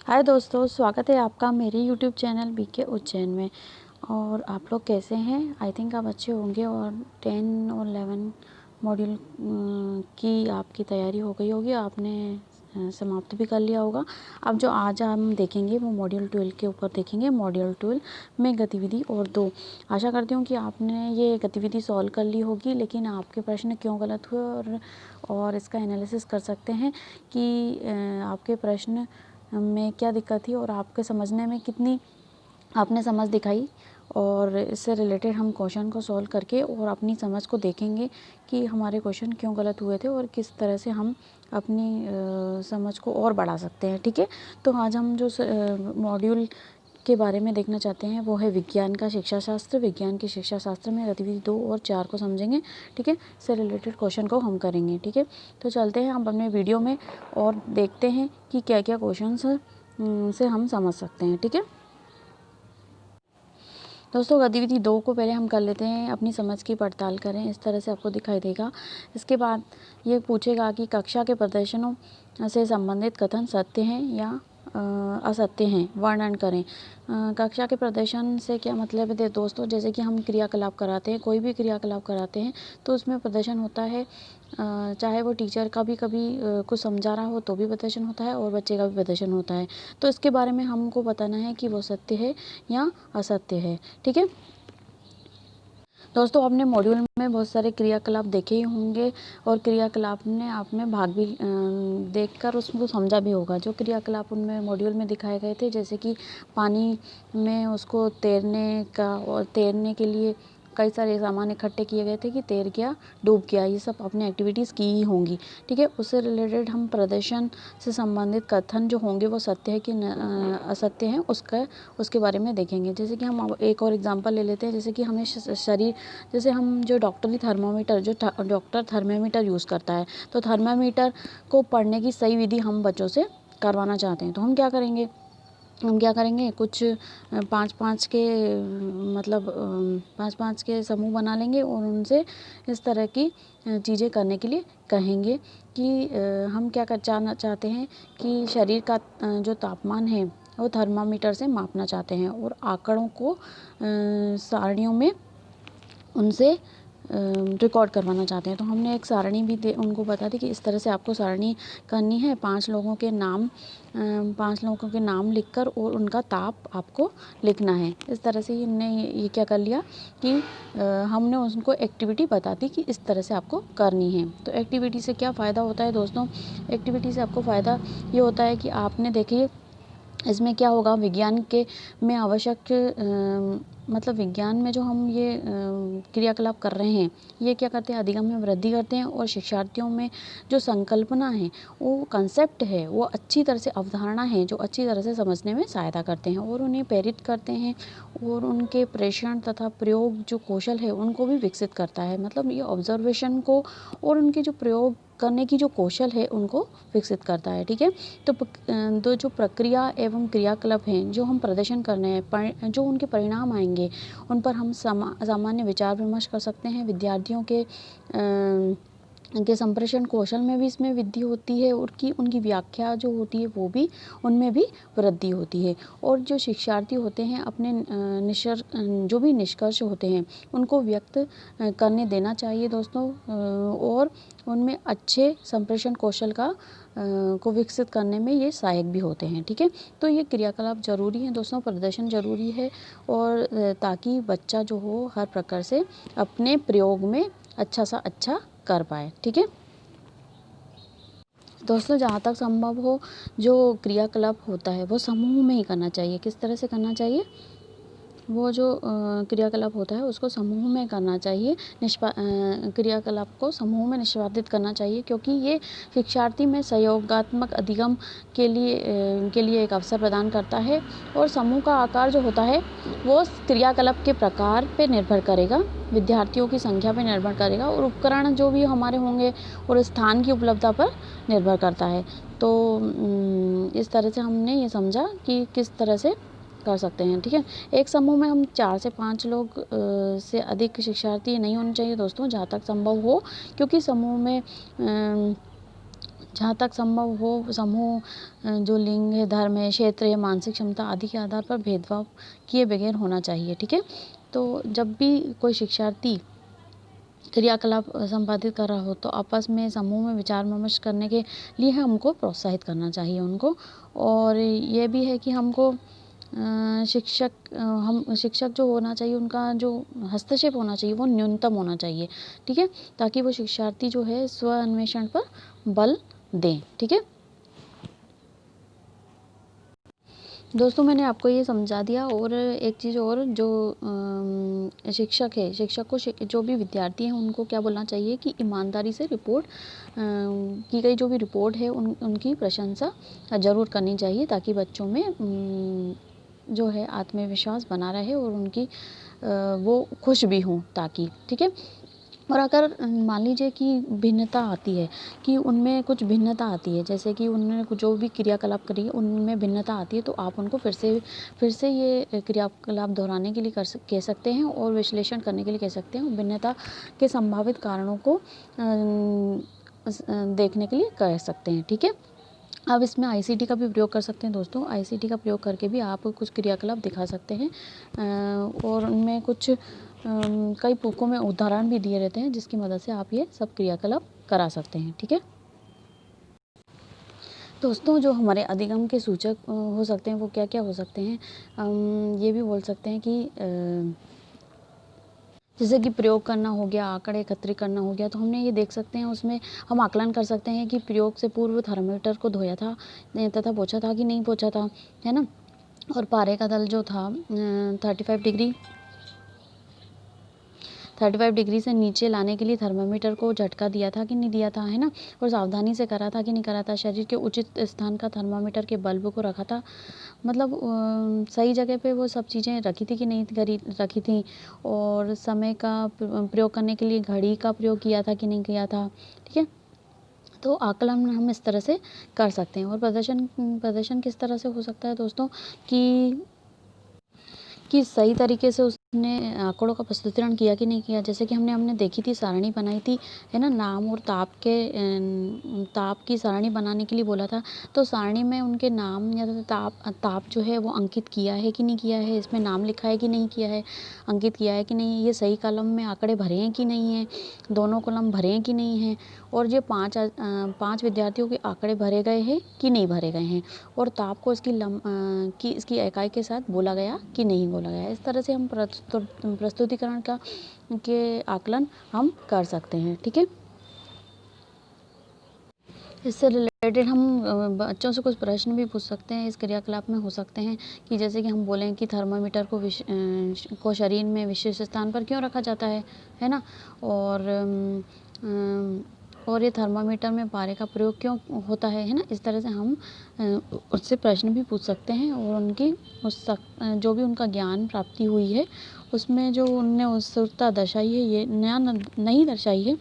हाय दोस्तों, स्वागत है आपका मेरे यूट्यूब चैनल बीके उज्जैन में। और आप लोग कैसे हैं? आई थिंक आप अच्छे होंगे और 10 और 11 मॉड्यूल की आपकी तैयारी हो गई होगी, आपने समाप्त भी कर लिया होगा। अब जो आज हम देखेंगे वो मॉड्यूल 12 के ऊपर देखेंगे। मॉड्यूल 12 में गतिविधि और 2। आशा करती हूँ कि आपने ये गतिविधि सॉल्व कर ली होगी, लेकिन आपके प्रश्न क्यों गलत हुए और इसका एनालिसिस कर सकते हैं कि आपके प्रश्न में क्या दिक्कत थी और आपके समझने में कितनी आपने समझ दिखाई। और इससे रिलेटेड हम क्वेश्चन को सॉल्व करके और अपनी समझ को देखेंगे कि हमारे क्वेश्चन क्यों गलत हुए थे और किस तरह से हम अपनी समझ को और बढ़ा सकते हैं। ठीक है, तो आज हम जो मॉड्यूल के बारे में देखना चाहते हैं वो है विज्ञान का शिक्षा शास्त्र। विज्ञान के शिक्षा शास्त्र में गतिविधि 2 और 4 को समझेंगे। ठीक है, इससे रिलेटेड क्वेश्चन को हम करेंगे। ठीक है, तो चलते हैं हम अपने वीडियो में और देखते हैं कि क्या क्या क्वेश्चन से हम समझ सकते हैं। ठीक है दोस्तों, गतिविधि 2 को पहले हम कर लेते हैं। अपनी समझ की पड़ताल करें, इस तरह से आपको दिखाई देगा। इसके बाद ये पूछेगा कि कक्षा के प्रदर्शनों से संबंधित कथन सत्य हैं या असत्य हैं, वर्णन करें। कक्षा के प्रदर्शन से क्या मतलब है दोस्तों? जैसे कि हम क्रियाकलाप कराते हैं, कोई भी क्रियाकलाप कराते हैं तो उसमें प्रदर्शन होता है। चाहे वो टीचर का भी कभी कुछ समझा रहा हो तो भी प्रदर्शन होता है और बच्चे का भी प्रदर्शन होता है। तो इसके बारे में हमको बताना है कि वो सत्य है या असत्य है। ठीक है दोस्तों, आपने मॉड्यूल में बहुत सारे क्रियाकलाप देखे ही होंगे और क्रियाकलाप ने आप में भाग भी देखकर उसको समझा भी होगा। जो क्रियाकलाप उनमें मॉड्यूल में दिखाए गए थे, जैसे कि पानी में उसको तैरने का और तैरने के लिए कई सारे सामान इकट्ठे किए गए थे कि तैर गया, डूब गया, ये सब आपने एक्टिविटीज़ की ही होंगी। ठीक है, उससे रिलेटेड हम प्रदर्शन से संबंधित कथन जो होंगे वो सत्य है कि असत्य हैं उसके बारे में देखेंगे। जैसे कि हम एक और एग्जांपल ले लेते हैं। जैसे कि हमें शरीर, जैसे हम जो डॉक्टरी थर्मामीटर, जो डॉक्टर थर्मामीटर यूज़ करता है, तो थर्मामीटर को पढ़ने की सही विधि हम बच्चों से करवाना चाहते हैं। तो हम क्या करेंगे, कुछ 5-5 के मतलब 5-5 के समूह बना लेंगे और उनसे इस तरह की चीज़ें करने के लिए कहेंगे कि हम क्या जानना चाहते हैं कि शरीर का जो तापमान है वो थर्मामीटर से मापना चाहते हैं और आंकड़ों को सारणियों में उनसे रिकॉर्ड करवाना चाहते हैं। तो हमने एक सारणी भी उनको बता दी कि इस तरह से आपको सारणी करनी है। 5 लोगों के नाम लिखकर और उनका ताप आपको लिखना है। इस तरह से ये क्या कर लिया कि हमने उनको एक्टिविटी बता दी कि इस तरह से आपको करनी है। तो एक्टिविटी से क्या फ़ायदा होता है दोस्तों? एक्टिविटी से आपको फ़ायदा ये होता है कि आपने देखिए इसमें क्या होगा, विज्ञान के में आवश्यक मतलब विज्ञान में जो हम ये क्रियाकलाप कर रहे हैं, ये क्या करते हैं, अधिगम में वृद्धि करते हैं और शिक्षार्थियों में जो संकल्पना है, वो कंसेप्ट है, वो अच्छी तरह से अवधारणा है जो अच्छी तरह से समझने में सहायता करते हैं और उन्हें प्रेरित करते हैं और उनके प्रेषण तथा प्रयोग जो कौशल है उनको भी विकसित करता है। मतलब ये ऑब्जर्वेशन को और उनके जो प्रयोग करने की जो कौशल है उनको विकसित करता है। ठीक है, तो जो प्रक्रिया एवं क्रियाकलाप हैं जो हम प्रदर्शन करने हैं, जो उनके परिणाम आएंगे उन पर हम सामान्य विचार विमर्श कर सकते हैं। विद्यार्थियों के संप्रेषण कौशल में भी इसमें वृद्धि होती है और उनकी व्याख्या जो होती है वो भी उनमें भी वृद्धि होती है। और जो शिक्षार्थी होते हैं अपने जो भी निष्कर्ष होते हैं उनको व्यक्त करने देना चाहिए दोस्तों, और उनमें अच्छे संप्रेषण कौशल को विकसित करने में ये सहायक भी होते हैं। ठीक है, तो ये क्रियाकलाप ज़रूरी है दोस्तों, प्रदर्शन ज़रूरी है और ताकि बच्चा जो हो हर प्रकार से अपने प्रयोग में अच्छा कर पाए। ठीक है दोस्तों, जहाँ तक संभव हो जो क्रियाकलाप होता है वो समूह में ही करना चाहिए। किस तरह से करना चाहिए? वो जो क्रियाकलाप होता है उसको समूह में करना चाहिए। क्रियाकलाप को समूह में निष्पादित करना चाहिए, क्योंकि ये शिक्षार्थी में सहयोगात्मक अधिगम के लिए एक अवसर प्रदान करता है। और समूह का आकार जो होता है वो क्रियाकलाप के प्रकार पे निर्भर करेगा, विद्यार्थियों की संख्या पे निर्भर करेगा और उपकरण जो भी हमारे होंगे और स्थान की उपलब्धता पर निर्भर करता है। तो इस तरह से हमने ये समझा कि किस तरह से कर सकते हैं। ठीक है, एक समूह में हम 4 से 5 लोग से अधिक शिक्षार्थी नहीं होने चाहिए दोस्तों, जहाँ तक संभव हो, क्योंकि समूह में जहाँ तक संभव हो समूह, जो लिंग है, धर्म है, क्षेत्र है, मानसिक क्षमता आदि के आधार पर भेदभाव किए बगैर होना चाहिए। ठीक है, तो जब भी कोई शिक्षार्थी क्रियाकलाप संपादित कर रहा हो तो आपस में समूह में विचार विमर्श करने के लिए हमको प्रोत्साहित करना चाहिए उनको। और ये भी है कि हमको शिक्षक जो होना चाहिए, उनका जो हस्तक्षेप होना चाहिए वो न्यूनतम होना चाहिए। ठीक है, ताकि वो शिक्षार्थी जो है स्व अन्वेषण पर बल दें। ठीक है दोस्तों, मैंने आपको ये समझा दिया। और एक चीज़ और, जो शिक्षक है, शिक्षक को जो भी विद्यार्थी हैं उनको क्या बोलना चाहिए कि ईमानदारी से रिपोर्ट की गई जो भी रिपोर्ट है उनकी प्रशंसा ज़रूर करनी चाहिए, ताकि बच्चों में जो है आत्मविश्वास बना रहे और उनकी वो खुश भी हों ताकि। ठीक है, और अगर मान लीजिए कि भिन्नता आती है, कि उनमें कुछ भिन्नता आती है, जैसे कि उन्होंने जो भी क्रियाकलाप करी है उनमें भिन्नता आती है, तो आप उनको फिर से ये क्रियाकलाप दोहराने के लिए कह सकते हैं और विश्लेषण करने के लिए कह सकते हैं, और भिन्नता के संभावित कारणों को देखने के लिए कह सकते हैं। ठीक है, अब इसमें आईसीटी का भी प्रयोग कर सकते हैं दोस्तों। आईसीटी का प्रयोग करके भी आप कुछ क्रियाकलाप दिखा सकते हैं, और उनमें कुछ कई पुस्तकों में उदाहरण भी दिए रहते हैं, जिसकी मदद से आप ये सब क्रियाकलाप करा सकते हैं। ठीक है दोस्तों, जो हमारे अधिगम के सूचक हो सकते हैं वो क्या क्या हो सकते हैं, हम ये भी बोल सकते हैं कि जैसे कि प्रयोग करना हो गया, आंकड़े एकत्रित करना हो गया, तो हमने ये देख सकते हैं, उसमें हम आकलन कर सकते हैं कि प्रयोग से पूर्व थर्मामीटर को धोया था तथा पोंछा था कि नहीं पोंछा था, है ना। और पारे का तल जो था 35 डिग्री से नीचे लाने के लिए थर्मामीटर को झटका दिया था कि नहीं दिया था, है ना। और सावधानी से करा था कि नहीं करा था, शरीर के उचित स्थान का थर्मामीटर के बल्ब को रखा था, मतलब सही जगह पे वो सब चीज़ें रखी थी कि नहीं रखी थी, और समय का प्रयोग करने के लिए घड़ी का प्रयोग किया था कि नहीं किया था। ठीक है, तो आकलन हम इस तरह से कर सकते हैं। और प्रदर्शन किस तरह से हो सकता है दोस्तों, कि सही तरीके से उसने आंकड़ों का प्रस्तुतिकरण किया कि नहीं किया। जैसे कि हमने देखी थी, सारणी बनाई थी, है ना, नाम और ताप की सारणी बनाने के लिए बोला था, तो सारणी में उनके नाम या ताप जो है वो अंकित किया है कि नहीं किया है, इसमें नाम लिखा है कि नहीं किया है, अंकित किया है कि नहीं, ये सही कॉलम में आंकड़े भरे हैं कि नहीं है, दोनों कॉलम भरे हैं कि नहीं है, और ये 5 विद्यार्थियों के आंकड़े भरे गए हैं कि नहीं भरे गए हैं, और ताप को इसकी इकाई के साथ बोला गया कि नहीं बोला गया। इस तरह से हम प्रस्तुतिकरण के आकलन हम कर सकते हैं। ठीक है, इससे रिलेटेड हम बच्चों से कुछ प्रश्न भी पूछ सकते हैं, इस क्रियाकलाप में हो सकते हैं, कि जैसे कि हम बोलें कि थर्मामीटर को शरीर में विशेष स्थान पर क्यों रखा जाता है ना, और ये थर्मामीटर में पारे का प्रयोग क्यों होता है ना। इस तरह से हम उससे प्रश्न भी पूछ सकते हैं, और उनकी जो भी उनका ज्ञान प्राप्ति हुई है उसमें जो उनने उत्सुकता दर्शाई है, ये नया नहीं दर्शाई है,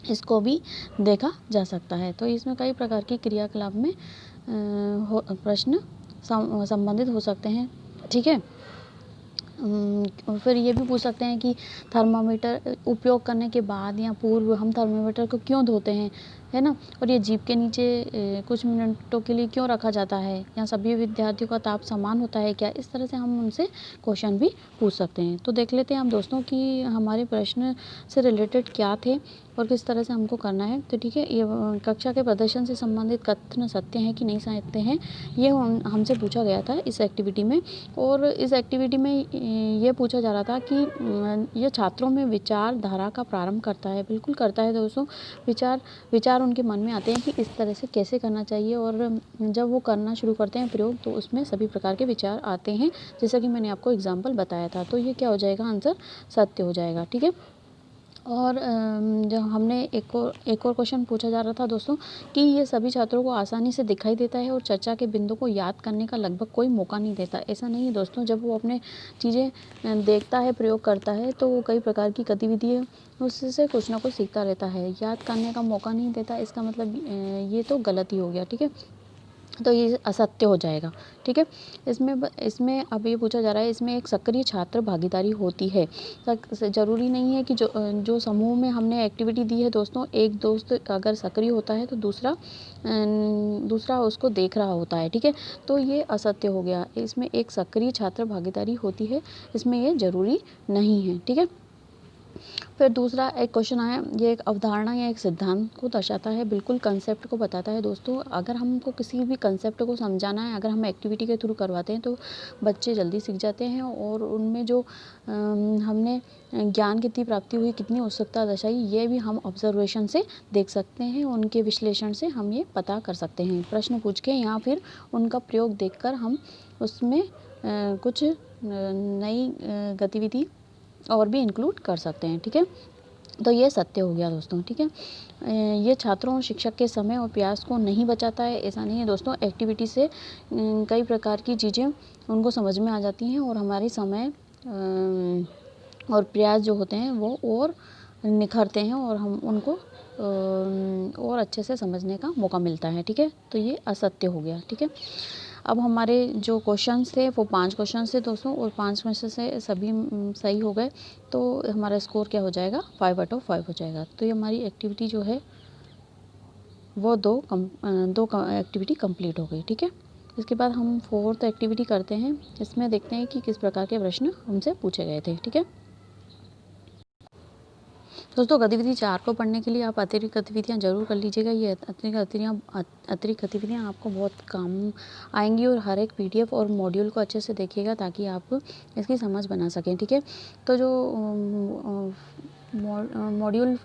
इसको भी देखा जा सकता है। तो इसमें कई प्रकार की क्रियाकलाप में प्रश्न संबंधित हो सकते हैं। ठीक है, और फिर ये भी पूछ सकते हैं कि थर्मामीटर उपयोग करने के बाद या पूर्व हम थर्मामीटर को क्यों धोते हैं, है ना, और ये जीभ के नीचे कुछ मिनटों के लिए क्यों रखा जाता है, या सभी विद्यार्थियों का ताप समान होता है क्या। इस तरह से हम उनसे क्वेश्चन भी पूछ सकते हैं। तो देख लेते हैं हम दोस्तों कि हमारे प्रश्न से रिलेटेड क्या थे और किस तरह से हमको करना है। तो ठीक है, ये कक्षा के प्रदर्शन से संबंधित कथन सत्य हैं कि नहीं सत्य हैं, ये हमसे पूछा गया था इस एक्टिविटी में। और इस एक्टिविटी में ये पूछा जा रहा था कि ये छात्रों में विचारधारा का प्रारंभ करता है। बिल्कुल करता है दोस्तों, विचार उनके मन में आते हैं कि इस तरह से कैसे करना चाहिए, और जब वो करना शुरू करते हैं प्रयोग, तो उसमें सभी प्रकार के विचार आते हैं, जैसा कि मैंने आपको एग्जाम्पल बताया था। तो ये क्या हो जाएगा, आंसर सत्य हो जाएगा। ठीक है, और जो हमने एक और क्वेश्चन पूछा जा रहा था दोस्तों, कि ये सभी छात्रों को आसानी से दिखाई देता है और चर्चा के बिंदु को याद करने का लगभग कोई मौका नहीं देता। ऐसा नहीं है दोस्तों, जब वो अपने चीज़ें देखता है, प्रयोग करता है, तो वो कई प्रकार की गतिविधि उससे कुछ ना कुछ सीखता रहता है। याद करने का मौका नहीं देता, इसका मतलब ये तो गलत ही हो गया। ठीक है, तो ये असत्य हो जाएगा। ठीक है, इसमें अब ये पूछा जा रहा है, इसमें एक सक्रिय छात्र भागीदारी होती है। ज़रूरी नहीं है कि जो समूह में हमने एक्टिविटी दी है दोस्तों, एक दोस्त अगर सक्रिय होता है तो दूसरा उसको देख रहा होता है। ठीक है, तो ये असत्य हो गया। इसमें एक सक्रिय छात्र भागीदारी होती है, इसमें ये ज़रूरी नहीं है। ठीक है, फिर दूसरा एक क्वेश्चन आया, ये एक अवधारणा या एक सिद्धांत को दर्शाता है, बिल्कुल कंसेप्ट को बताता है दोस्तों। अगर हमको किसी भी कंसेप्ट को समझाना है, अगर हम एक्टिविटी के थ्रू करवाते हैं तो बच्चे जल्दी सीख जाते हैं और उनमें जो हमने ज्ञान कितनी प्राप्ति हुई, कितनी उत्सुकता दर्शाई, ये भी हम ऑब्जर्वेशन से देख सकते हैं। उनके विश्लेषण से हम ये पता कर सकते हैं, प्रश्न पूछ के या फिर उनका प्रयोग देखकर हम उसमें कुछ नई गतिविधि और भी इंक्लूड कर सकते हैं। ठीक है, तो ये सत्य हो गया दोस्तों। ठीक है, ये छात्रों और शिक्षक के समय और प्रयास को नहीं बचाता है, ऐसा नहीं है दोस्तों। एक्टिविटी से कई प्रकार की चीज़ें उनको समझ में आ जाती हैं और हमारे समय और प्रयास जो होते हैं वो और निखरते हैं और हम उनको और अच्छे से समझने का मौका मिलता है। ठीक है, तो ये असत्य हो गया। ठीक है, अब हमारे जो क्वेश्चंस थे वो 5 क्वेश्चंस थे दोस्तों और 5 में से सभी सही हो गए, तो हमारा स्कोर क्या हो जाएगा, 5 आउट ऑफ 5 हो जाएगा। तो ये हमारी एक्टिविटी जो है वो दो एक्टिविटी कंप्लीट हो गई। ठीक है, इसके बाद हम 4th एक्टिविटी करते हैं। इसमें देखते हैं कि किस प्रकार के प्रश्न हमसे पूछे गए थे। ठीक है दोस्तों, गतिविधि 4 को पढ़ने के लिए आप अतिरिक्त गतिविधियाँ ज़रूर कर लीजिएगा। ये अतिरिक्त गतिविधियाँ आपको बहुत काम आएंगी और हर एक पीडीएफ और मॉड्यूल को अच्छे से देखिएगा ताकि आप इसकी समझ बना सकें। ठीक है, तो जो मॉड्यूल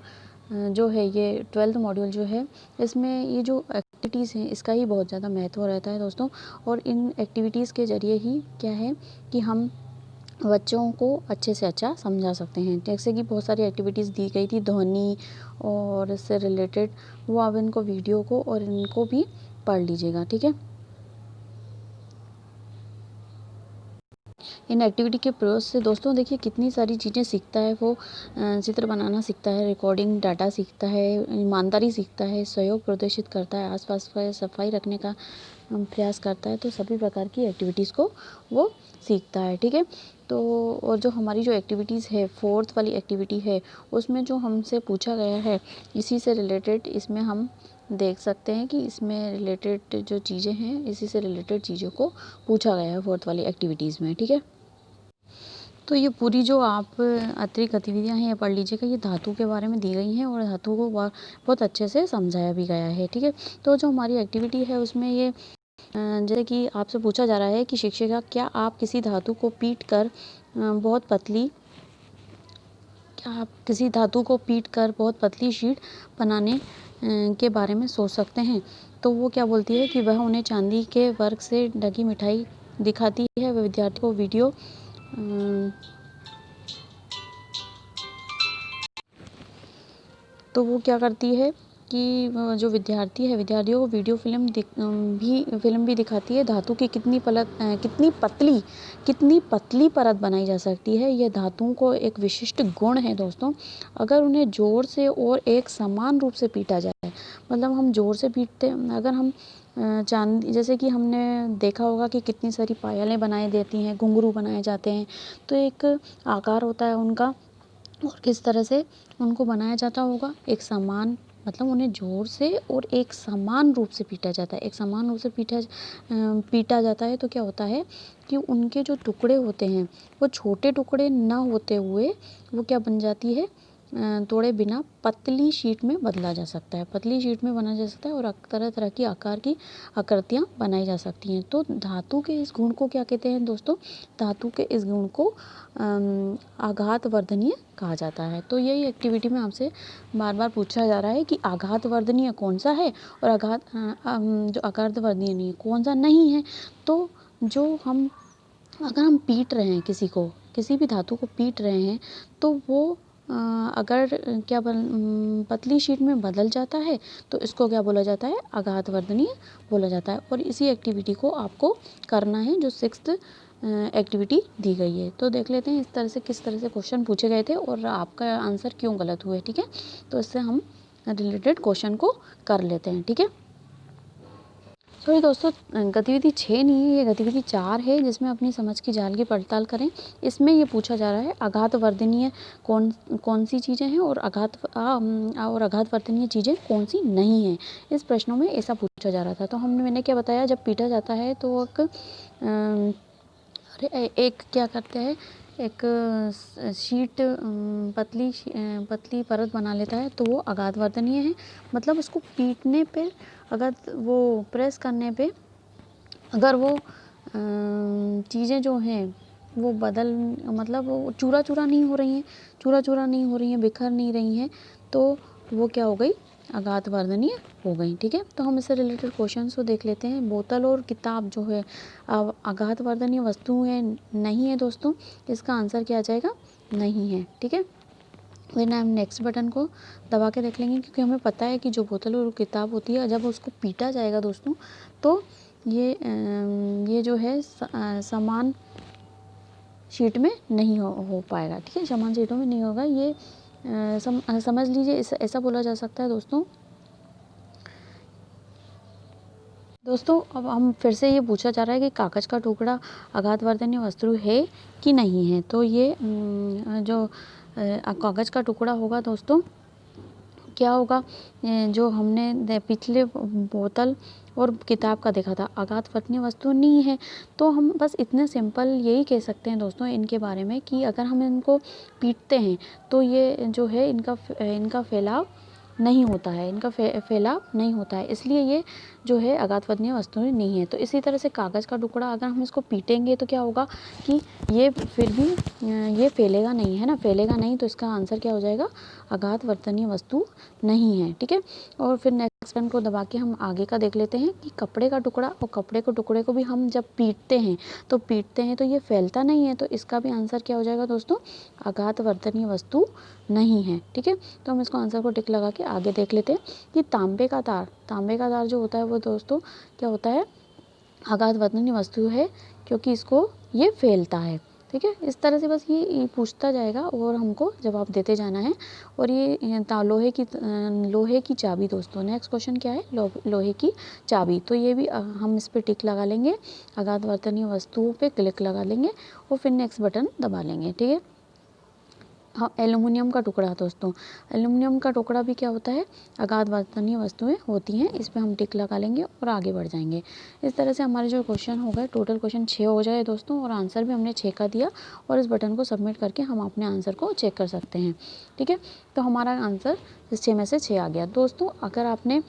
जो है, ये 12th मॉड्यूल जो है, इसमें ये जो एक्टिविटीज़ हैं इसका ही बहुत ज़्यादा महत्व रहता है दोस्तों। और इन एक्टिविटीज़ के ज़रिए ही क्या है कि हम बच्चों को अच्छे से अच्छा समझा सकते हैं। जैसे कि बहुत सारी एक्टिविटीज़ दी गई थी ध्वनि और इससे रिलेटेड, वो आप इनको वीडियो को और इनको भी पढ़ लीजिएगा। ठीक है, इन एक्टिविटी के प्रयोग से दोस्तों देखिए कितनी सारी चीज़ें सीखता है वो। चित्र बनाना सीखता है, रिकॉर्डिंग डाटा सीखता है, ईमानदारी सीखता है, सहयोग प्रदर्शित करता है, आसपास का सफाई रखने का प्रयास करता है। तो सभी प्रकार की एक्टिविटीज़ को वो सीखता है। ठीक है, तो और जो हमारी जो एक्टिविटीज़ है, 4th वाली एक्टिविटी है, उसमें जो हमसे पूछा गया है इसी से रिलेटेड, इसमें हम देख सकते हैं कि इसमें रिलेटेड जो चीज़ें हैं, इसी से रिलेटेड चीज़ों को पूछा गया है 4th वाली एक्टिविटीज़ में। ठीक है, तो ये पूरी जो आप अतिरिक्त गतिविधियाँ हैं ये पढ़ लीजिएगा। ये धातु के बारे में दी गई हैं और धातु को बहुत अच्छे से समझाया भी गया है। ठीक है, तो जो हमारी एक्टिविटी है उसमें ये जैसे कि आपसे पूछा जा रहा है कि शिक्षिका, क्या आप किसी धातु को पीट कर बहुत पतली शीट बनाने के बारे में सोच सकते हैं? तो वो क्या बोलती है कि वह उन्हें चांदी के वर्क से ढकी मिठाई दिखाती है। वह विद्यार्थी को वीडियो तो वो क्या करती है कि जो विद्यार्थी है, विद्यार्थियों को वीडियो फिल्म भी दिखाती है। धातु की कितनी पतली परत बनाई जा सकती है, यह धातुओं को एक विशिष्ट गुण है दोस्तों। अगर उन्हें जोर से और एक समान रूप से पीटा जाए, मतलब हम जोर से पीटते, अगर हम चांदी, जैसे कि हमने देखा होगा कि कितनी सारी पायलें बनाई देती हैं, घुंघरू बनाए जाते हैं, तो एक आकार होता है उनका और किस तरह से उनको बनाया जाता होगा, एक समान, मतलब उन्हें जोर से और एक समान रूप से पीटा जाता है। एक समान रूप से पीटा जाता है तो क्या होता है कि उनके जो टुकड़े होते हैं वो छोटे टुकड़े ना होते हुए वो क्या बन जाती है, तोड़े बिना पतली शीट में बदला जा सकता है, पतली शीट में बना जा सकता है और तरह तरह की आकार की आकृतियाँ बनाई जा सकती हैं। तो धातु के इस गुण को क्या कहते हैं दोस्तों, धातु के इस गुण को आघात वर्धनीय कहा जाता है। तो यही एक्टिविटी में आपसे बार बार पूछा जा रहा है कि आघात वर्धनीय कौन सा है और जो आघात वर्धनीय कौन सा नहीं है। तो अगर हम पीट रहे हैं किसी भी धातु को पीट रहे हैं तो वो अगर पतली शीट में बदल जाता है तो इसको क्या बोला जाता है, आघात वर्धनीय बोला जाता है। और इसी एक्टिविटी को आपको करना है जो 6th एक्टिविटी दी गई है। तो देख लेते हैं किस तरह से क्वेश्चन पूछे गए थे और आपका आंसर क्यों गलत हुए। ठीक है, तो इससे हम रिलेटेड क्वेश्चन को कर लेते हैं। ठीक है, सॉरी दोस्तों, गतिविधि 6 नहीं है, ये गतिविधि 4 है, जिसमें अपनी समझ की जाल की पड़ताल करें। इसमें ये पूछा जा रहा है आघातवर्धनीय कौन सी चीज़ें हैं और आघातवर्धनीय चीज़ें कौन सी नहीं हैं। इस प्रश्नों में ऐसा पूछा जा रहा था। तो मैंने क्या बताया, जब पीटा जाता है तो एक क्या करते हैं, एक शीट पतली परत बना लेता है, तो वो आघातवर्धनीय है। मतलब उसको पीटने पे, अगर वो प्रेस करने पे, अगर वो चीज़ें जो हैं वो मतलब वो चूरा नहीं हो रही हैं, बिखर नहीं रही हैं, तो वो क्या हो गई, आघातवर्धनीय हो गई। ठीक है, तो हम इससे रिलेटेड क्वेश्चंस को देख लेते हैं। बोतल और किताब जो है आघातवर्धनीय वस्तु है, नहीं है दोस्तों, इसका आंसर क्या आ जाएगा, नहीं है। ठीक है, फिर हम नेक्स्ट बटन को दबा के देख लेंगे, क्योंकि हमें पता है कि जो बोतल और किताब होती है, जब उसको पीटा जाएगा दोस्तों, तो ये जो है समान शीट में नहीं हो पाएगा। ठीक है, समान शीटों में नहीं होगा ये। समझ लीजिए, ऐसा बोला जा सकता है दोस्तों। अब हम फिर से ये पूछा जा रहा है कि कागज़ का टुकड़ा आघातवर्धनीय वस्तु है कि नहीं है। तो ये जो कागज़ का टुकड़ा होगा दोस्तों, क्या होगा, जो हमने पिछले बोतल और किताब का देखा था, आघातवर्धनीय वस्तु नहीं है। तो हम बस इतने सिंपल यही कह सकते हैं दोस्तों इनके बारे में, कि अगर हम इनको पीटते हैं तो ये जो है इनका फैलाव नहीं होता है, फैलाव नहीं होता है, इसलिए ये जो है आघातवर्धनीय वस्तुएं नहीं है। तो इसी तरह से कागज़ का टुकड़ा, अगर हम इसको पीटेंगे तो क्या होगा कि ये फिर भी ये फैलेगा नहीं, है ना, फैलेगा नहीं। तो इसका आंसर क्या हो जाएगा, आघातवर्धनीय वस्तु नहीं है। ठीक है, और फिर नेक्स्ट बटन को दबा के हम आगे का देख लेते हैं कि कपड़े का टुकड़ा, और कपड़े के टुकड़े को भी हम जब पीटते हैं तो ये फैलता नहीं है। तो इसका भी आंसर क्या हो जाएगा दोस्तों, आघातवर्धनीय वस्तु नहीं है। ठीक है, तो हम इसको आंसर को टिक लगा के आगे देख लेते हैं कि तांबे का तार जो होता है वो दोस्तों क्या होता है, आघातवर्धनीय वस्तु है, क्योंकि इसको ये फैलता है। ठीक है, इस तरह से बस ये पूछता जाएगा और हमको जवाब देते जाना है। और ये लोहे की चाबी दोस्तों, नेक्स्ट क्वेश्चन क्या है, लोहे की चाबी। तो ये भी हम इस पर टिक लगा लेंगे, आघातवर्धनीय वस्तुओं पे क्लिक लगा लेंगे और फिर नेक्स्ट बटन दबा लेंगे। ठीक है, हाँ, एल्युमिनियम का टुकड़ा दोस्तों, एल्युमिनियम का टुकड़ा भी क्या होता है, आघातवर्धनीय वस्तुएं होती हैं। इस पे हम टिक लगा लेंगे और आगे बढ़ जाएंगे। इस तरह से हमारे जो क्वेश्चन हो गए, टोटल क्वेश्चन 6 हो जाए दोस्तों, और आंसर भी हमने 6 का दिया। और इस बटन को सबमिट करके हम अपने आंसर को चेक कर सकते हैं। ठीक है, तो हमारा आंसर इस 6 में से 6 आ गया दोस्तों। अगर आपने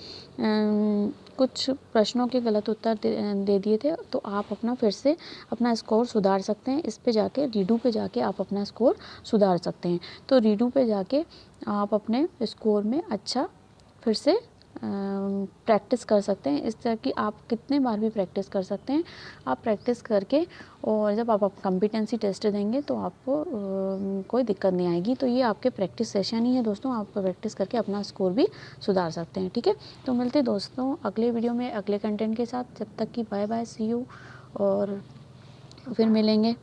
कुछ प्रश्नों के गलत उत्तर दे दिए थे, तो आप फिर से अपना स्कोर सुधार सकते हैं। इस पे जाके रीडू पे जाके आप अपना स्कोर सुधार सकते हैं। तो रीडू पे जाके आप अपने स्कोर में अच्छा फिर से प्रैक्टिस कर सकते हैं। इस तरह की आप कितने बार भी प्रैक्टिस कर सकते हैं। आप प्रैक्टिस करके, और जब आप कॉम्पिटेंसी टेस्ट देंगे तो आपको कोई दिक्कत नहीं आएगी। तो ये आपके प्रैक्टिस सेशन ही है दोस्तों, आप प्रैक्टिस करके अपना स्कोर भी सुधार सकते हैं। ठीक है, तो मिलते हैं दोस्तों अगले वीडियो में अगले कंटेंट के साथ। जब तक कि बाय बाय, सी यू, और फिर मिलेंगे।